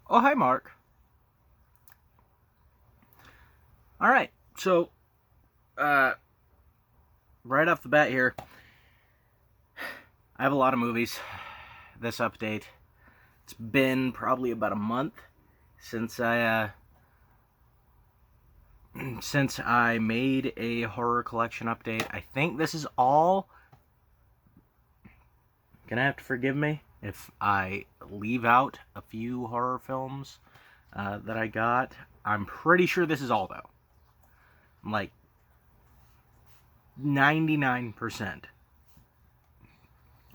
Oh, hi, Mark. All right, so uh, right off the bat here, I have a lot of movies. This update. It's been probably about a month since I made a horror collection update. I think this is all. Gonna have to forgive me if I leave out a few horror films that I got. I'm pretty sure this is all though. I'm like 99%.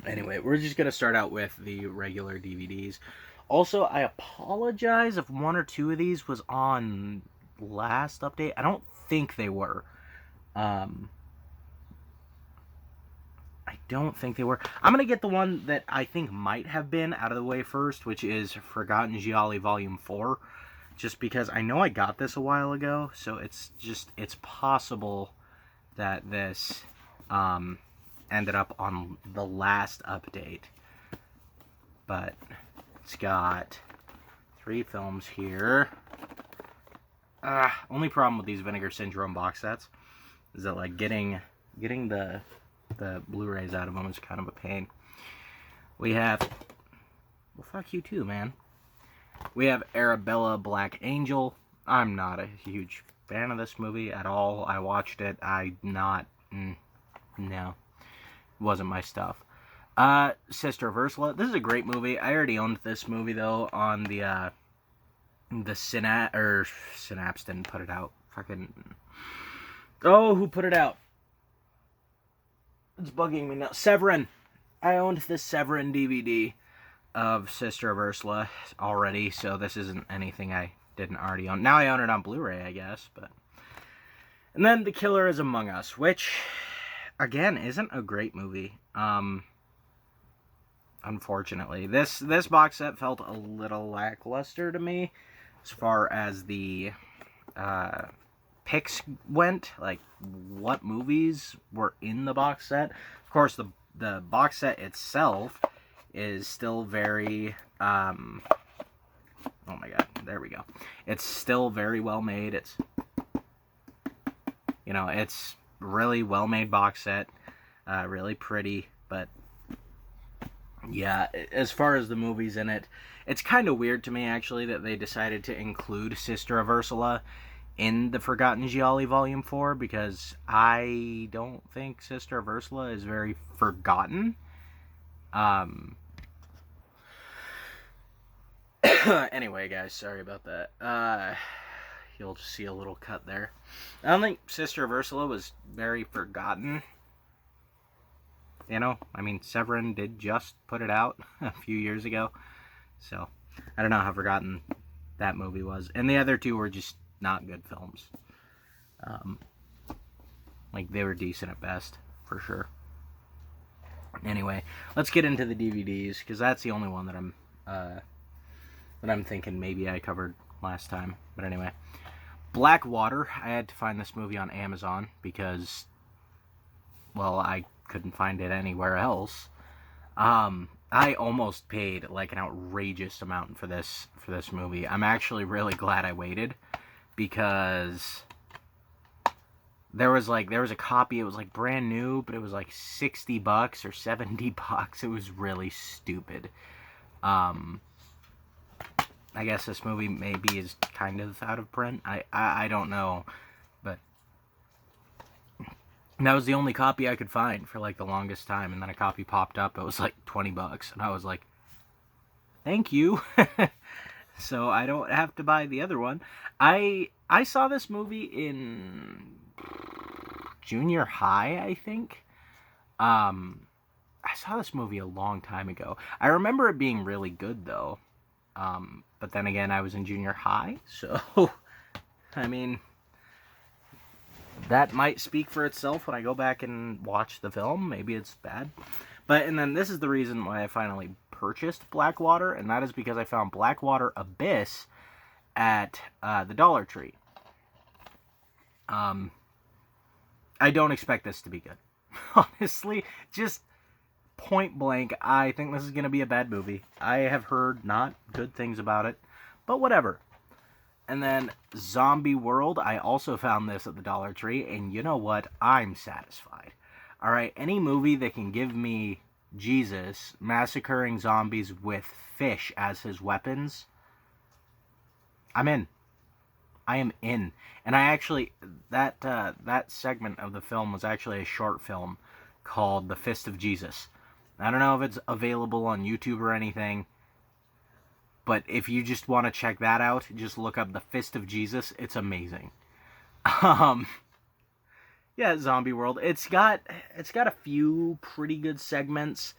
Anyway, we're just going to start out with the regular DVDs. Also, I apologize if one or two of these was on last update. I don't think they were. I don't think they were. I'm going to get the one that I think might have been out of the way first, which is Forgotten Gialli Volume 4. Just because I know I got this a while ago, so it's possible that this ended up on the last update. But it's got 3 films here. Only problem with these Vinegar Syndrome box sets is that like getting the Blu-rays out of them is kind of a pain. We have, well, fuck you too, man. We have Arabella Black Angel. I'm not a huge fan of this movie at all. I watched it. No, it wasn't my stuff. Sister of Ursula. This is a great movie. I already owned this movie though on the Synapse didn't put it out. Fucking, oh, who put it out? It's bugging me now. Severin. I owned this Severin DVD of Sister of Ursula already, so this isn't anything I didn't already own. Now I own it on Blu-ray, I guess, but. And then The Killer is Among Us, which, again, isn't a great movie. Unfortunately, this box set felt a little lackluster to me as far as the picks went, like what movies were in the box set. Of course, the box set itself is still very oh my god, there we go. It's still very well made. It's it's really well made box set, really pretty, but yeah, as far as the movies in it, it's kind of weird to me actually that they decided to include Sister of Ursula in the Forgotten Gialli Volume 4, because I don't think Sister of Ursula is very forgotten. Anyway, guys, sorry about that. You'll just see a little cut there. I don't think Sister of Ursula was very forgotten. I mean, Severin did just put it out a few years ago. So, I don't know how forgotten that movie was. And the other two were just not good films. Like, they were decent at best, for sure. Anyway, let's get into the DVDs, because that's the only one that I'm thinking maybe I covered last time. But anyway. Blackwater. I had to find this movie on Amazon, because, well, I couldn't find it anywhere else. I almost paid like an outrageous amount for this movie. I'm actually really glad I waited, because there was a copy. It was like brand new, but it was like $60 or $70. It was really stupid. I guess this movie maybe is kind of out of print. I don't know, but that was the only copy I could find for like the longest time, and then a copy popped up. It was like $20, and I was like, "Thank you." So I don't have to buy the other one. I saw this movie in junior high, I think. I saw this movie a long time ago. I remember it being really good though. But then again, I was in junior high, so I mean, that might speak for itself when I go back and watch the film. Maybe it's bad. And then this is the reason why I finally purchased Blackwater, and that is because I found Blackwater Abyss at the Dollar Tree. I don't expect this to be good. Honestly, just point blank, I think this is going to be a bad movie. I have heard not good things about it, But whatever. And then Zombie World, I also found this at the Dollar Tree, and you know what? I'm satisfied. Alright, any movie that can give me Jesus massacring zombies with fish as his weapons, I'm in. I am in. And I actually, that segment of the film was actually a short film called The Fist of Jesus. I don't know if it's available on YouTube or anything, but if you just want to check that out, just look up The Fist of Jesus. It's amazing. Yeah, Zombie World. It's got a few pretty good segments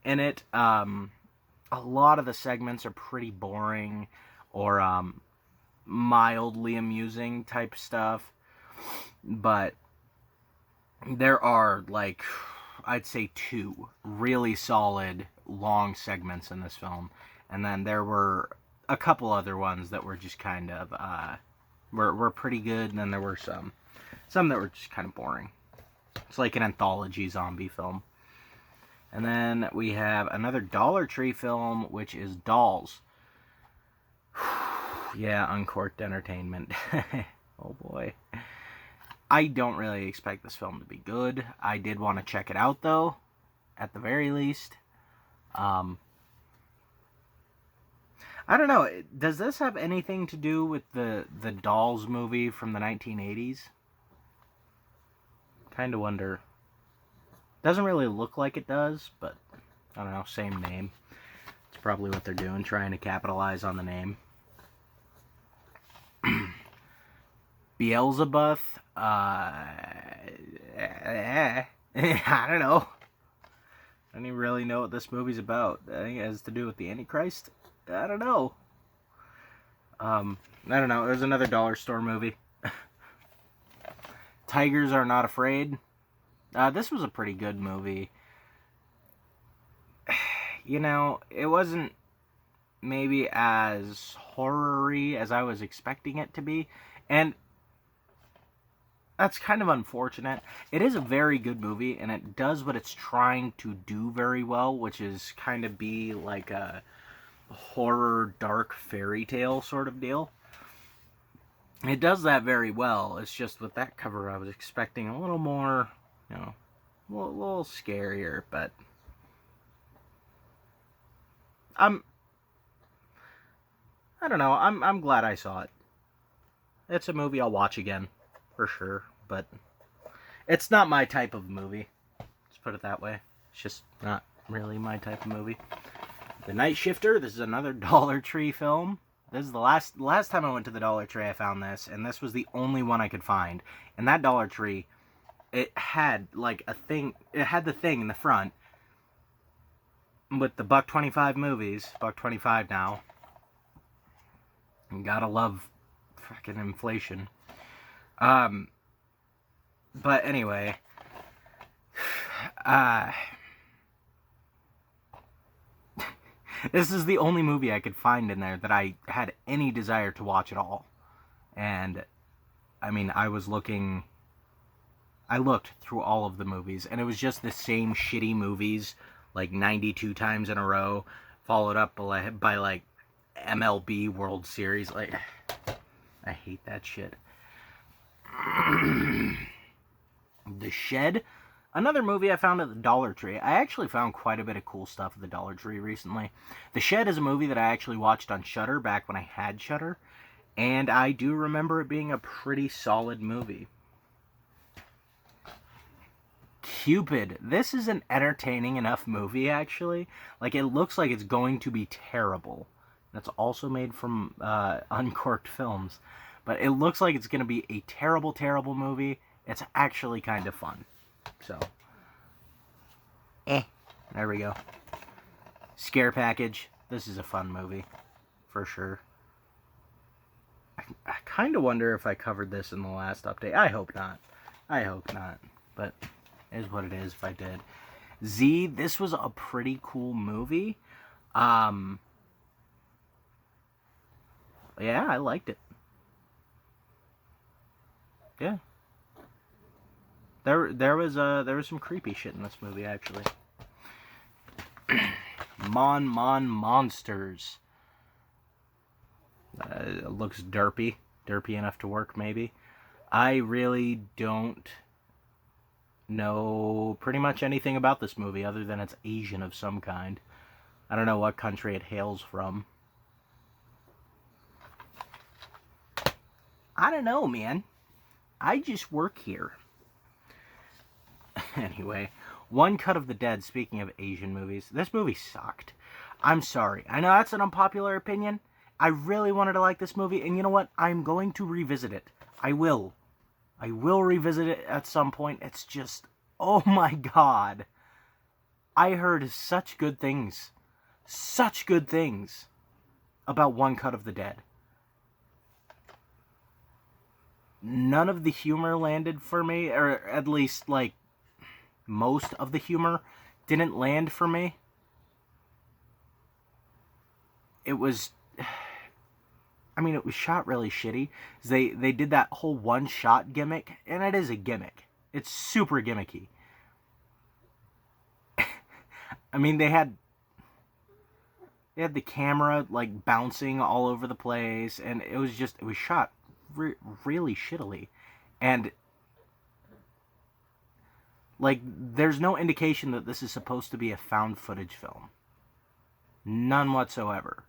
in it. A lot of the segments are pretty boring or mildly amusing type stuff, but there are, like, I'd say 2 really solid long segments in this film, and then there were a couple other ones that were just kind of were pretty good, and then there were some that were just kind of boring. It's like an anthology zombie film. And then we have another Dollar Tree film, which is Dolls. Yeah, Uncorked Entertainment. Oh boy. I don't really expect this film to be good. I did want to check it out, though, at the very least. I don't know. Does this have anything to do with the Dolls movie from the 1980s? Kind of wonder. Doesn't really look like it does, but I don't know. Same name. It's probably what they're doing, trying to capitalize on the name. Beelzebub, I don't know. I don't even really know what this movie's about. I think it has to do with the Antichrist. I don't know. I don't know. There's another dollar store movie. Tigers Are Not Afraid. This was a pretty good movie. You know, it wasn't maybe as horror-y as I was expecting it to be. And that's kind of unfortunate. It is a very good movie, and it does what it's trying to do very well, which is kind of be like a horror, dark fairy tale sort of deal. It does that very well. It's just with that cover, I was expecting a little more, you know, a little scarier, but I don't know. I'm glad I saw it. It's a movie I'll watch again, for sure, but it's not my type of movie. Let's put it that way. It's just not really my type of movie. The Night Shifter. This is another Dollar Tree film. This is the last time I went to the Dollar Tree, I found this, and this was the only one I could find. And that Dollar Tree, it had like a thing. It had the thing in the front with the $1.25 movies. $1.25 now. You gotta love fucking inflation. But anyway, this is the only movie I could find in there that I had any desire to watch at all. And I mean, I looked through all of the movies, and it was just the same shitty movies, like 92 times in a row, followed up by like MLB World Series. Like, I hate that shit. The Shed, another movie I found at the Dollar Tree. I actually found quite a bit of cool stuff at the Dollar Tree recently. The Shed is a movie that I actually watched on Shudder back when I had Shudder, and I do remember it being a pretty solid movie. Cupid. This is an entertaining enough movie, actually. Like, it looks like it's going to be terrible. That's also made from Uncorked Films. But it looks like it's going to be a terrible, terrible movie. It's actually kind of fun. So, there we go. Scare Package. This is a fun movie, for sure. I kind of wonder if I covered this in the last update. I hope not. But it is what it is if I did. Z, this was a pretty cool movie. Yeah, I liked it. Yeah. There was some creepy shit in this movie, actually. Monsters. It looks derpy enough to work, maybe. I really don't know pretty much anything about this movie other than it's Asian of some kind. I don't know what country it hails from. I don't know, man. I just work here. Anyway, One Cut of the Dead, speaking of Asian movies, this movie sucked. I'm sorry. I know that's an unpopular opinion. I really wanted to like this movie, and you know what? I'm going to revisit it. I will. I will revisit it at some point. It's just, oh my god. I heard such good things about One Cut of the Dead. None of the humor landed for me, or at least, like, most of the humor didn't land for me. It was, I mean, it was shot really shitty. They did that whole one-shot gimmick, and it is a gimmick. It's super gimmicky. I mean, they had the camera, like, bouncing all over the place, and it was shot really shittily. And, like, there's no indication that this is supposed to be a found footage film. None whatsoever.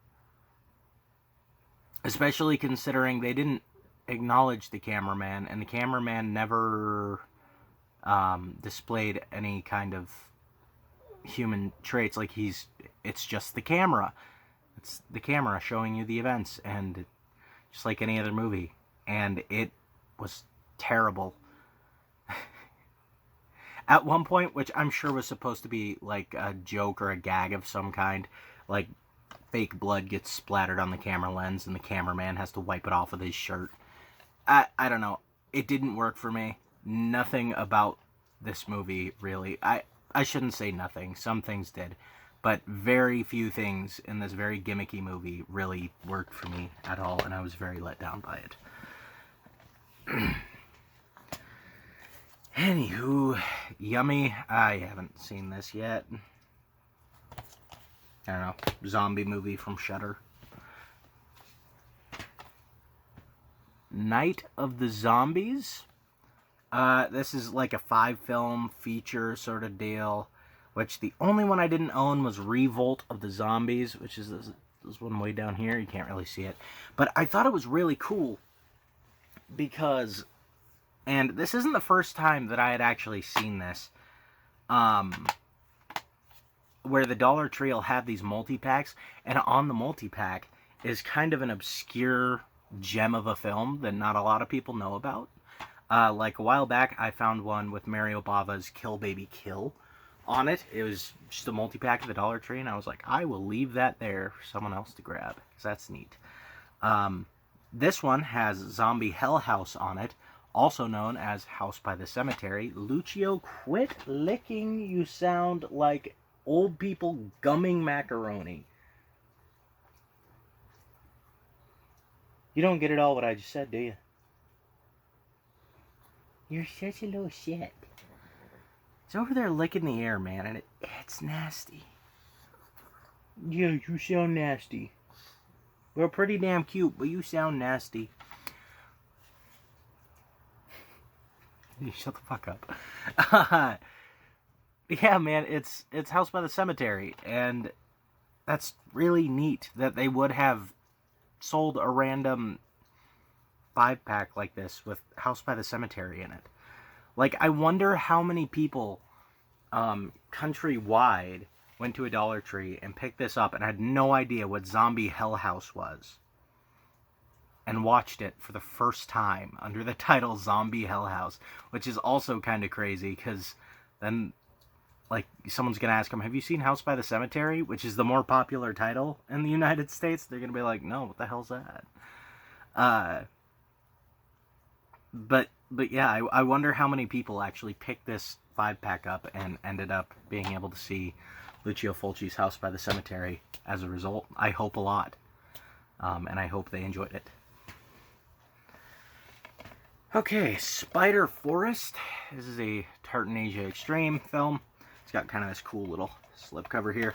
Especially considering they didn't acknowledge the cameraman, and the cameraman never displayed any kind of human traits. Like, it's just the camera. It's the camera showing you the events, and just like any other movie. And it was terrible. At one point, which I'm sure was supposed to be like a joke or a gag of some kind, like fake blood gets splattered on the camera lens and the cameraman has to wipe it off with his shirt. I don't know. It didn't work for me. Nothing about this movie, really. I shouldn't say nothing. Some things did. But very few things in this very gimmicky movie really worked for me at all, and I was very let down by it. Anywho, Yummy. I haven't seen this yet. I don't know. Zombie movie from Shudder. Night of the Zombies. This is like a 5-film feature sort of deal, which the only one I didn't own was Revolt of the Zombies, which is this one way down here. You can't really see it. But I thought it was really cool because, and this isn't the first time that I had actually seen this, where the Dollar Tree will have these multi-packs, and on the multi-pack is kind of an obscure gem of a film that not a lot of people know about. Like a while back, I found one with Mario Bava's Kill Baby Kill on it. It was just a multi-pack at the Dollar Tree, and I was like, I will leave that there for someone else to grab, because that's neat. This one has Zombie Hell House on it, also known as House by the Cemetery. Lucio, quit licking. You sound like old people gumming macaroni. You don't get it all what I just said, do you? You're such a little shit. It's over there licking the air, man, and it's nasty. Yeah, you sound nasty. We're pretty damn cute, but you sound nasty. You shut the fuck up. Yeah, man, it's House by the Cemetery, and that's really neat that they would have sold a random 5-pack like this with House by the Cemetery in it. Like, I wonder how many people countrywide went to a Dollar Tree and picked this up and had no idea what Zombie Hell House was, and watched it for the first time under the title Zombie Hell House, which is also kind of crazy, because then, like, someone's going to ask them, have you seen House by the Cemetery, which is the more popular title in the United States? They're going to be like, no, what the hell's that? But yeah, I wonder how many people actually picked this 5-pack up and ended up being able to see Lucio Fulci's House by the Cemetery as a result. I hope a lot. And I hope they enjoyed it. Okay, Spider Forest. This is a Tartan Asia Extreme film. It's got kind of this cool little slipcover here.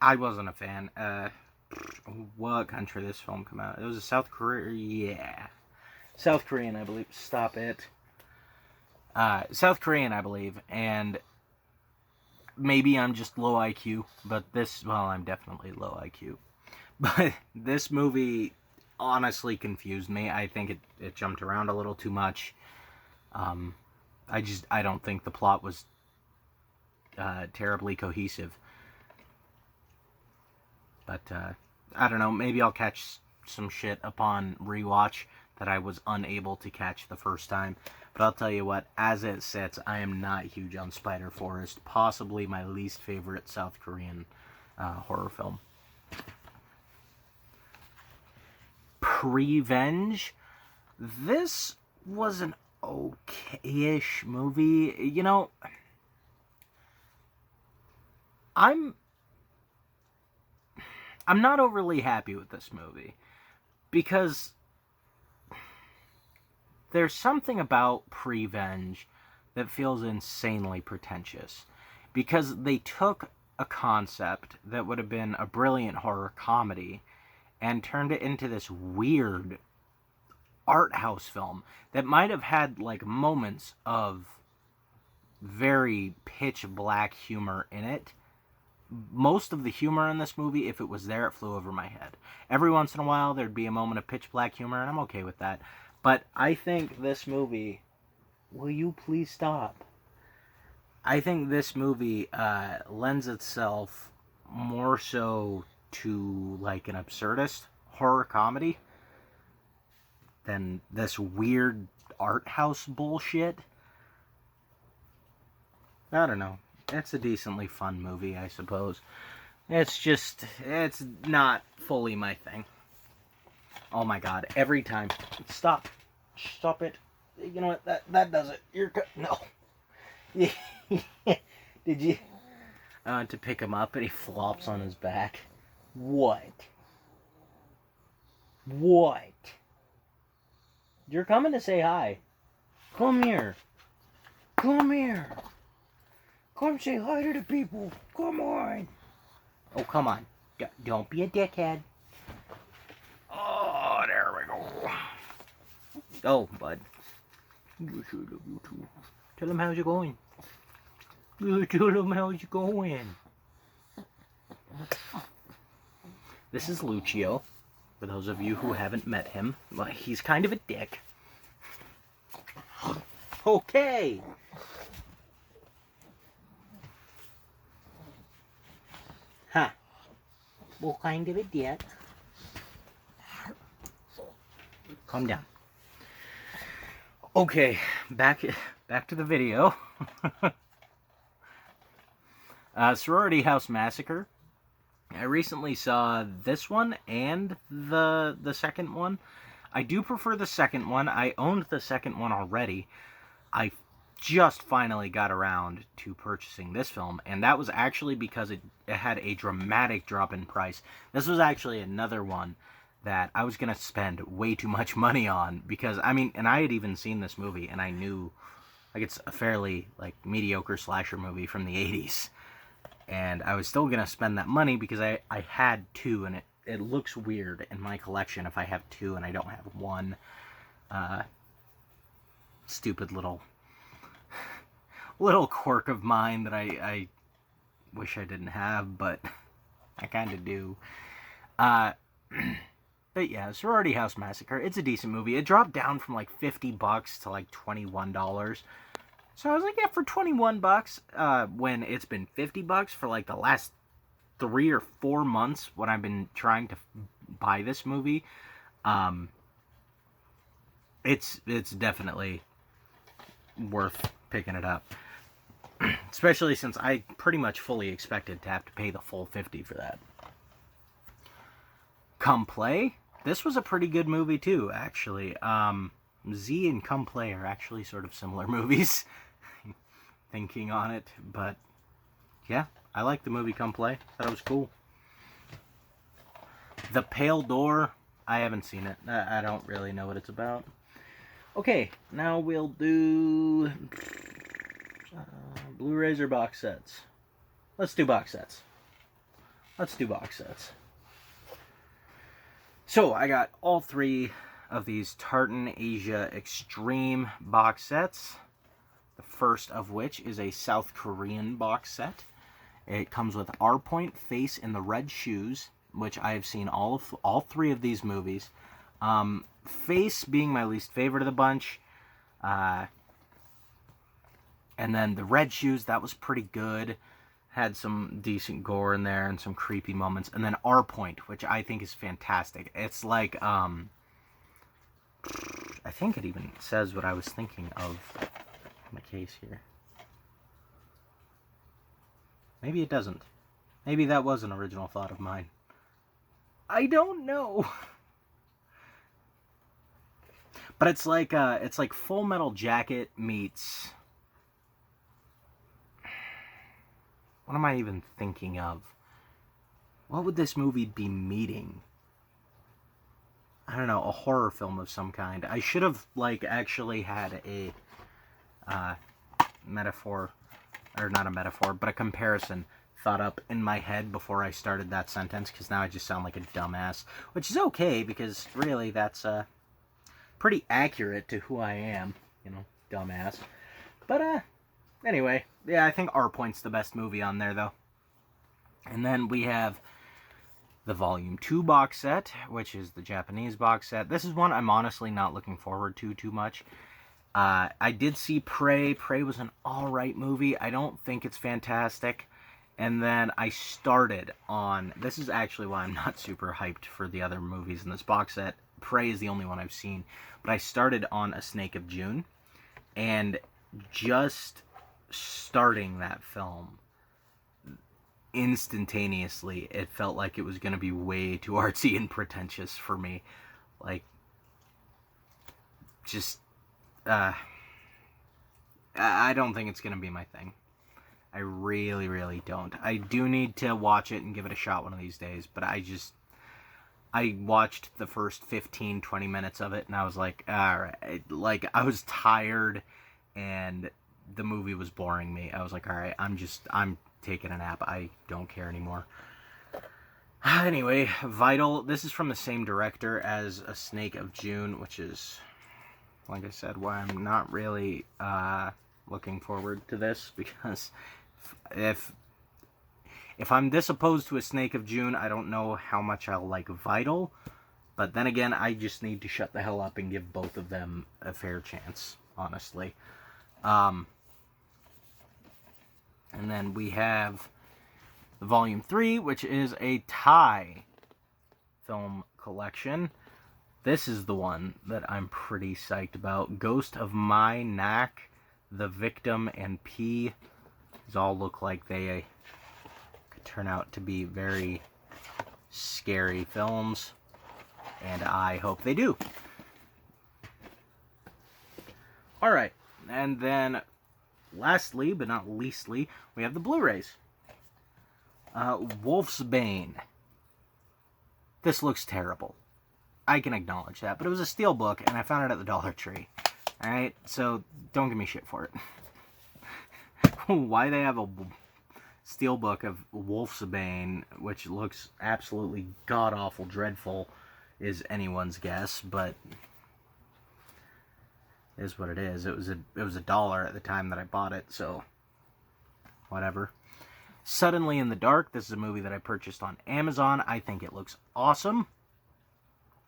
I wasn't a fan. What country this film come out? It was a South Korea. Yeah, South Korean, I believe. Stop it. South Korean, I believe, and maybe I'm just low IQ, but I'm definitely low IQ. But this movie honestly confused me. I think it jumped around a little too much. I don't think the plot was terribly cohesive. But, I don't know, maybe I'll catch some shit upon rewatch that I was unable to catch the first time. But I'll tell you what, as it sits, I am not huge on Spider Forest. Possibly my least favorite South Korean horror film. Prevenge. This was an okay-ish movie. You know, I'm not overly happy with this movie because there's something about Prevenge that feels insanely pretentious, because they took a concept that would have been a brilliant horror comedy and turned it into this weird art house film that might have had like moments of very pitch black humor in it. Most of the humor in this movie, if it was there, it flew over my head. Every once in a while, there'd be a moment of pitch black humor, and I'm okay with that. But I think this movie... Will you please stop? I think this movie lends itself more so to, like, an absurdist horror comedy than this weird art house bullshit. I don't know. It's a decently fun movie, I suppose. It's not fully my thing. Oh my god, every time. Stop. Stop it. You know what, that does it. No. Did you? I went to pick him up and he flops on his back. What? What? You're coming to say hi. Come here. Come here. Come say hi to the people. Come on. Oh, come on. Don't be a dickhead. Oh, there we go. Oh, bud. You sure love you too. Tell him how's it going. Tell him how's it going. This is Lucio. For those of you who haven't met him, well, he's kind of a dick. Okay. Huh. Well, kind of a dick. Calm down. Okay, back to the video. Sorority House Massacre. I recently saw this one and the second one. I do prefer the second one. I owned the second one already. I just finally got around to purchasing this film, and that was actually because it had a dramatic drop in price. This was actually another one that I was going to spend way too much money on, because, I mean, and I had even seen this movie, and I knew, like, it's a fairly, like, mediocre slasher movie from the 80s, and I was still going to spend that money because I had two, and it looks weird in my collection if I have two and I don't have one. Stupid little quirk of mine that I wish I didn't have, but I kind of do. But yeah, Sorority House Massacre, it's a decent movie. It dropped down from like $50 to like $21. So I was like, yeah, for $21, when it's been $50 for like the last 3 or 4 months when I've been trying to buy this movie, it's definitely worth picking it up. Especially since I pretty much fully expected to have to pay the full $50 for that. Come Play. This was a pretty good movie too, actually. Z and Come Play are actually sort of similar movies. Thinking on it, but yeah, I like the movie Come Play. Thought it was cool. The Pale Door. I haven't seen it. I don't really know what it's about. Okay, now we'll do Blu-rays or box sets. Let's do box sets. let's do box sets. So I got all 3 of these Tartan Asia Extreme box sets. The first of which is a South Korean box set. It comes with R Point, Face, and the Red Shoes, which I have seen all 3 of these movies. Face being my least favorite of the bunch. And then the Red Shoes, that was pretty good. Had some decent gore in there and some creepy moments. And then R Point, which I think is fantastic. It's like, I think it even says what I was thinking of in the case here. Maybe it doesn't. Maybe that was an original thought of mine. I don't know. But it's like Full Metal Jacket meets... What am I even thinking of? What would this movie be meeting? I don't know, a horror film of some kind. I should have, like, actually had a metaphor, or not a metaphor, but a comparison thought up in my head before I started that sentence, because now I just sound like a dumbass. Which is okay, because really that's pretty accurate to who I am, you know, dumbass. But, anyway, yeah, I think R Point's the best movie on there, though. And then we have the Volume 2 box set, which is the Japanese box set. This is one I'm honestly not looking forward to too much. I did see Prey. Prey was an alright movie. I don't think it's fantastic. And then I started on... This is actually why I'm not super hyped for the other movies in this box set. Prey is the only one I've seen. But I started on A Snake of June. And just starting that film, instantaneously, it felt like it was going to be way too artsy and pretentious for me. Like, just, I don't think it's going to be my thing. I really, really don't. I do need to watch it and give it a shot one of these days, but I watched the first 15, 20 minutes of it, and I was like, alright, like, I was tired, and the movie was boring me. I was like, alright, I'm taking a nap. I don't care anymore. Anyway, Vital. This is from the same director as A Snake of June, which is, like I said, why I'm not really looking forward to this, because if I'm this opposed to A Snake of June, I don't know how much I'll like Vital. But then again, I just need to shut the hell up and give both of them a fair chance, honestly. And then we have Volume 3, which is a Thai film collection. This is the one that I'm pretty psyched about. Ghost of Mai Nak, The Victim, and P. These all look like they could turn out to be very scary films, and I hope they do. Alright, and then lastly, but not leastly, we have the Blu-rays. Wolfsbane. This looks terrible. I can acknowledge that, but it was a steelbook, and I found it at the Dollar Tree. Alright, so don't give me shit for it. Why they have a steelbook of Wolfsbane, which looks absolutely god-awful dreadful, is anyone's guess, but it is what it is. It was $1 at the time that I bought it, so whatever. Suddenly in the Dark. This is a movie that I purchased on Amazon. I think it looks awesome.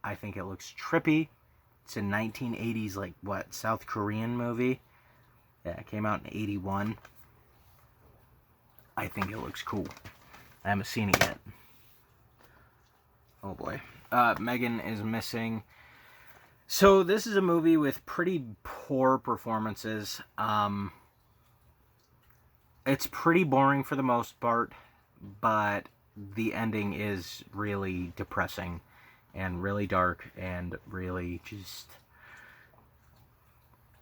I think it looks trippy. It's a 1980s, like, what, South Korean movie? Yeah, it came out in 81. I think it looks cool. I haven't seen it yet. Oh boy. Megan is missing. So this is a movie with pretty poor performances. It's pretty boring for the most part, but the ending is really depressing and really dark and really just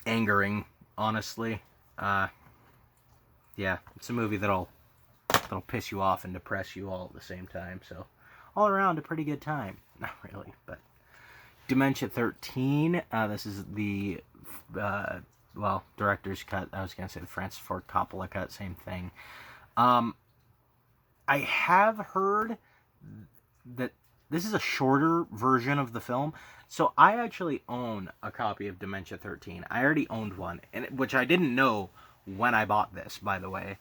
angering, honestly. Yeah, it's a movie that'll piss you off and depress you all at the same time, so all around a pretty good time. Not really, but Dementia 13, this is the director's cut. I was going to say the Francis Ford Coppola cut, same thing. I have heard that this is a shorter version of the film. So I actually own a copy of Dementia 13. I already owned one, which I didn't know when I bought this, by the way.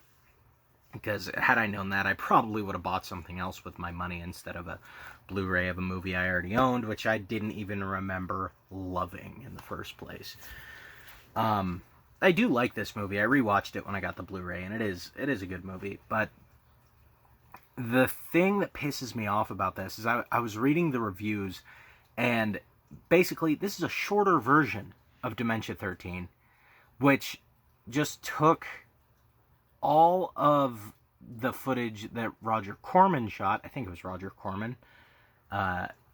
Because had I known that, I probably would have bought something else with my money instead of a Blu-ray of a movie I already owned, which I didn't even remember loving in the first place. I do like this movie. I rewatched it when I got the Blu-ray, and it is a good movie. But the thing that pisses me off about this is I was reading the reviews, and basically this is a shorter version of Dementia 13, which just took all of the footage that Roger Corman shot, I think it was Roger Corman,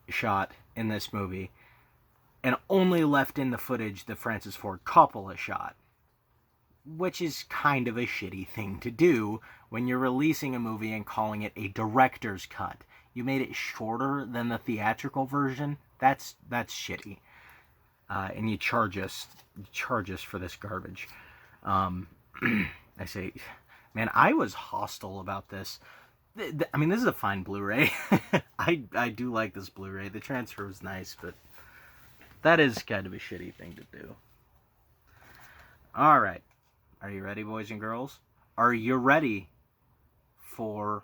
shot in this movie, and only left in the footage that Francis Ford Coppola shot. Which is kind of a shitty thing to do when you're releasing a movie and calling it a director's cut. You made it shorter than the theatrical version. That's shitty. And you charge us for this garbage. I say, man, I was hostile about this. I mean, this is a fine Blu-ray. I do like this Blu-ray. The transfer was nice, but that is kind of a shitty thing to do. All right. Are you ready, boys and girls? Are you ready for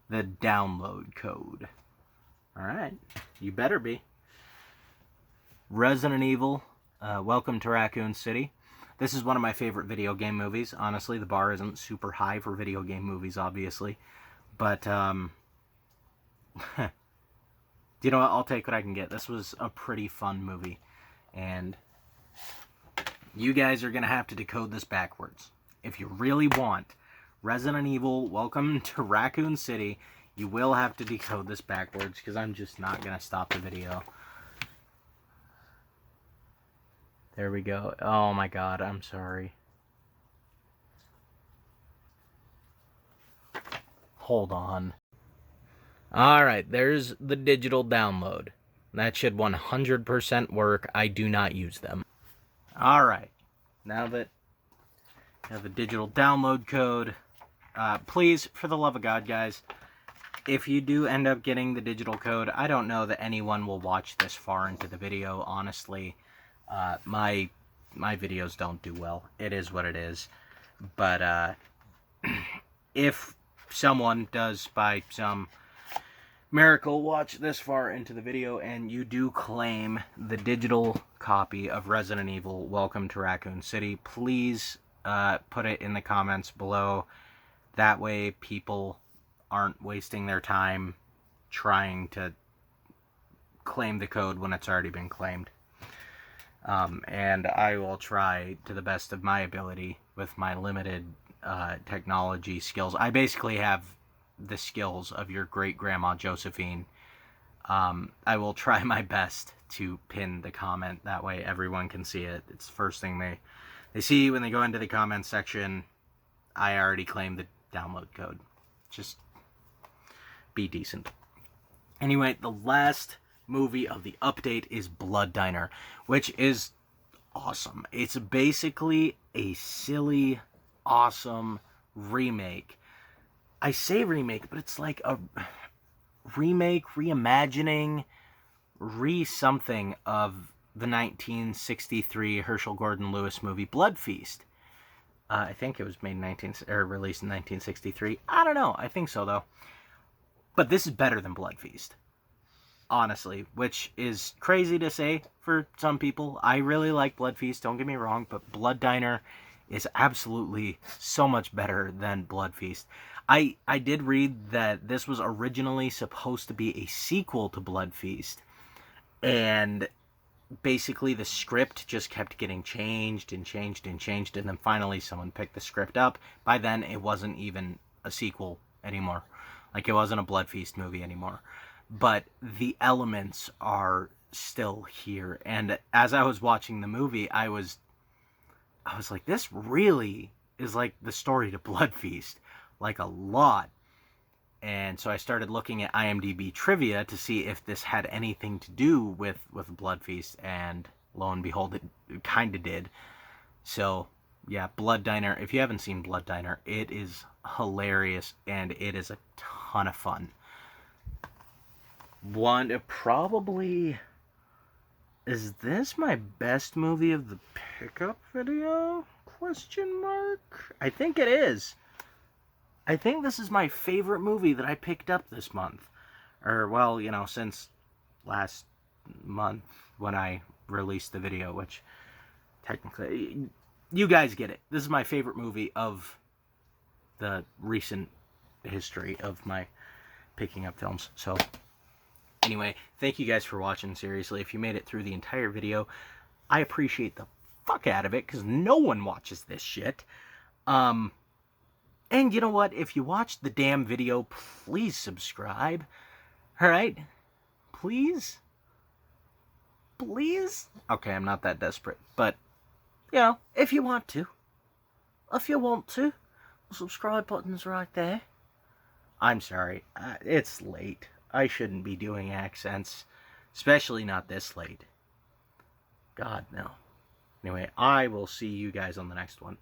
the download code? All right. You better be. Resident Evil, Welcome to Raccoon City. This is one of my favorite video game movies. Honestly, the bar isn't super high for video game movies, obviously. But, you know what? I'll take what I can get. This was a pretty fun movie. And you guys are going to have to decode this backwards. If you really want Resident Evil, Welcome to Raccoon City, you will have to decode this backwards, because I'm just not going to stop the video. There we go. Oh my god, I'm sorry. Hold on. Alright, there's the digital download. That should 100% work. I do not use them. Alright, now that I have the digital download code, please, for the love of God, guys, if you do end up getting the digital code, I don't know that anyone will watch this far into the video, honestly. My videos don't do well. It is what it is. But, if someone does, by some miracle, watch this far into the video and you do claim the digital copy of Resident Evil Welcome to Raccoon City, please put it in the comments below. That way people aren't wasting their time trying to claim the code when it's already been claimed. And I will try to the best of my ability with my limited technology skills. I basically have the skills of your great-grandma Josephine. I will try my best to pin the comment. That way everyone can see it. It's the first thing they see when they go into the comments section. I already claimed the download code. Just be decent. Anyway, the last movie of the update is Blood Diner, which is awesome. It's basically a silly, awesome remake. I say remake, but it's like a remake, reimagining, something of the 1963 Herschel Gordon Lewis movie Blood Feast. I think it was released in 1963. I don't know. I think so, though. But this is better than Blood Feast, honestly, which is crazy to say for some people. I really like Blood Feast, don't get me wrong, but Blood Diner is absolutely so much better than Blood Feast. I did read that this was originally supposed to be a sequel to Blood Feast, and basically the script just kept getting changed and changed and changed, and then finally someone picked the script up. By then, it wasn't even a sequel anymore. Like, it wasn't a Blood Feast movie anymore. But the elements are still here, and as I was watching the movie, I was like, this really is like the story to Blood Feast, like a lot. And so I started looking at IMDb trivia to see if this had anything to do with Blood Feast, and lo and behold, it kind of did. So yeah, Blood Diner. If you haven't seen Blood Diner, it is hilarious and it is a ton of fun. Probably, is this my best movie of the pickup video? Question mark? I think it is. I think this is my favorite movie that I picked up this month. Or, well, you know, since last month when I released the video, which technically, you guys get it. This is my favorite movie of the recent history of my picking up films. So, anyway, thank you guys for watching. Seriously, if you made it through the entire video, I appreciate the fuck out of it, because no one watches this shit. And you know what? If you watched the damn video, please subscribe. Alright? Please? Please? Okay, I'm not that desperate. But, you know, if you want to. If you want to. The subscribe button's right there. I'm sorry. It's late. I shouldn't be doing accents. Especially not this late. God, no. Anyway, I will see you guys on the next one.